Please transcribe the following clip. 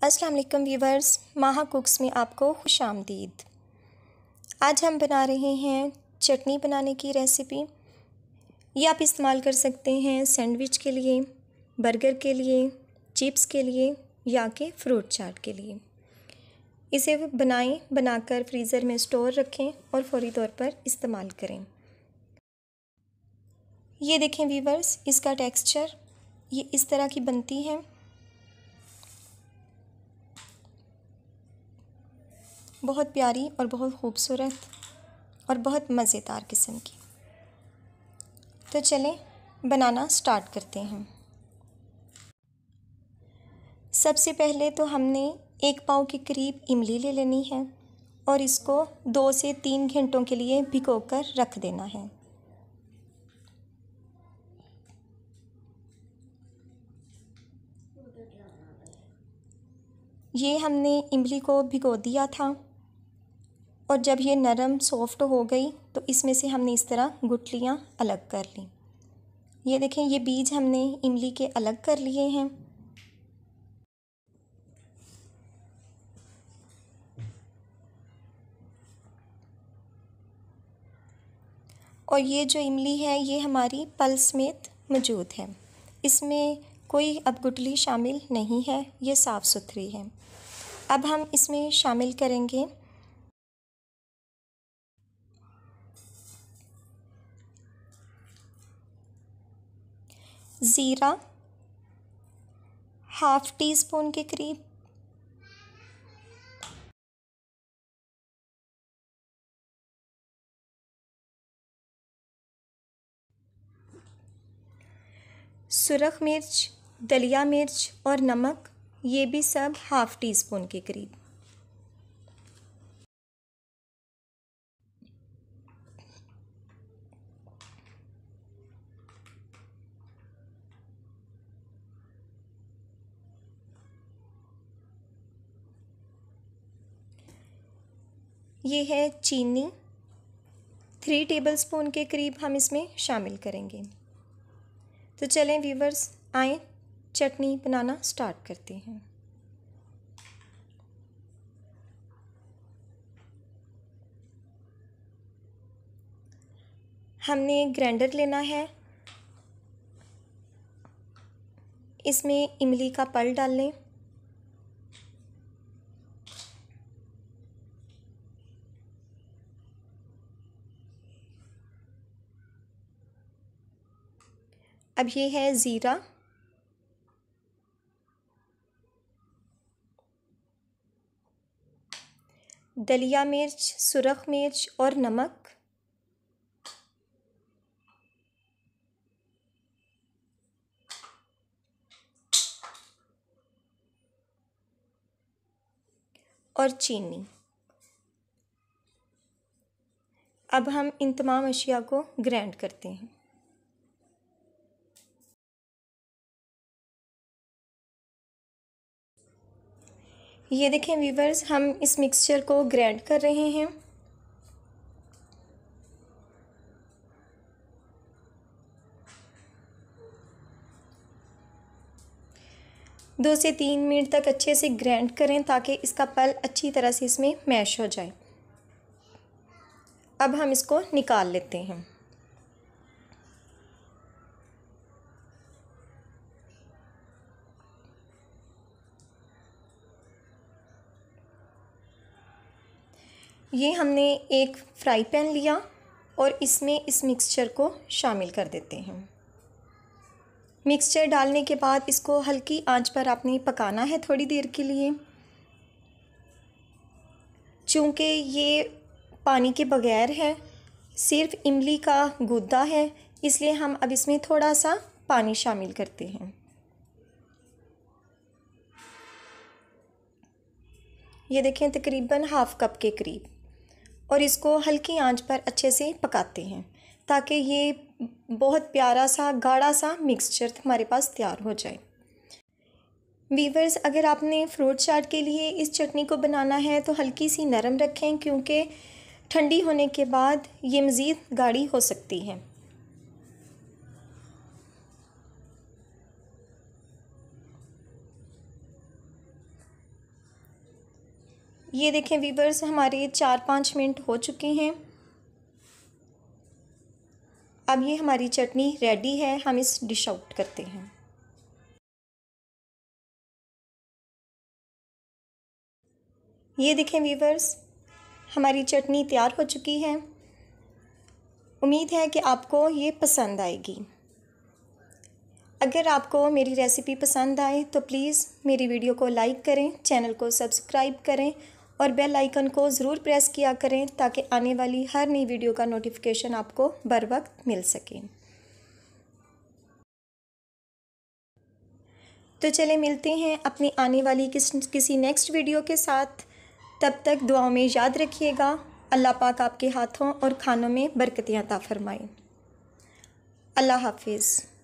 अस्सलाम वालेकुम व्यूवर्स, माहा कुक्स में आपको खुश आमदीद। आज हम बना रहे हैं चटनी बनाने की रेसिपी। ये आप इस्तेमाल कर सकते हैं सैंडविच के लिए, बर्गर के लिए, चिप्स के लिए या कि फ्रूट चाट के लिए। इसे बनाकर फ्रीज़र में स्टोर रखें और फौरी तौर पर इस्तेमाल करें। ये देखें व्यूवर्स, इसका टेक्सचर ये इस तरह की बनती है। बहुत प्यारी और बहुत ख़ूबसूरत और बहुत मज़ेदार किस्म की। तो चलें बनाना स्टार्ट करते हैं। सबसे पहले तो हमने 1 पाव के करीब इमली ले लेनी है और इसको 2 से 3 घंटों के लिए भिगोकर रख देना है। ये हमने इमली को भिगो दिया था और जब ये नरम सॉफ्ट हो गई तो इसमें से हमने इस तरह गुठलियाँ अलग कर ली। ये देखें, ये बीज हमने इमली के अलग कर लिए हैं। और ये जो इमली है ये हमारी पल्स समेत मौजूद है, इसमें कोई अब गुठली शामिल नहीं है, ये साफ़ सुथरी है। अब हम इसमें शामिल करेंगे ज़ीरा, ½ टीस्पून के करीब, सुरख मिर्च, दलिया मिर्च और नमक, ये भी सब ½ टीस्पून के करीब। ये है चीनी, 3 टेबलस्पून के करीब हम इसमें शामिल करेंगे। तो चलें व्यूवर्स, आएँ चटनी बनाना स्टार्ट करते हैं। हमने ग्राइंडर लेना है, इसमें इमली का पल्प डाल लें। अब ये है ज़ीरा, दलिया मिर्च, सुरख मिर्च और नमक, और चीनी। अब हम इन तमाम अशिया को ग्राइंड करते हैं। ये देखें व्यूवर्स, हम इस मिक्सचर को ग्राइंड कर रहे हैं। दो से 3 मिनट तक अच्छे से ग्राइंड करें ताकि इसका पल्प अच्छी तरह से इसमें मैश हो जाए। अब हम इसको निकाल लेते हैं। ये हमने एक फ्राई पैन लिया और इसमें इस मिक्सचर को शामिल कर देते हैं। मिक्सचर डालने के बाद इसको हल्की आंच पर आपने पकाना है थोड़ी देर के लिए। चूँकि ये पानी के बगैर है, सिर्फ इमली का गूदा है, इसलिए हम अब इसमें थोड़ा सा पानी शामिल करते हैं। ये देखें, तकरीबन ½ कप के करीब, और इसको हल्की आंच पर अच्छे से पकाते हैं ताकि ये बहुत प्यारा सा गाढ़ा सा मिक्सचर हमारे पास तैयार हो जाए। वीवर्स, अगर आपने फ्रूट चाट के लिए इस चटनी को बनाना है तो हल्की सी नरम रखें, क्योंकि ठंडी होने के बाद ये मज़ीद गाढ़ी हो सकती है। ये देखें वीवर्स, हमारे 4-5 मिनट हो चुके हैं। अब ये हमारी चटनी रेडी है, हम इस डिश आउट करते हैं। ये देखें वीवर्स, हमारी चटनी तैयार हो चुकी है। उम्मीद है कि आपको ये पसंद आएगी। अगर आपको मेरी रेसिपी पसंद आए तो प्लीज़ मेरी वीडियो को लाइक करें, चैनल को सब्सक्राइब करें और बेल आइकन को ज़रूर प्रेस किया करें ताकि आने वाली हर नई वीडियो का नोटिफिकेशन आपको बर वक्त मिल सके। तो चले मिलते हैं अपनी आने वाली किसी नेक्स्ट वीडियो के साथ। तब तक दुआओं में याद रखिएगा। अल्लाह पाक आपके हाथों और खानों में बरकतें अता फरमाए। अल्लाह हाफिज़।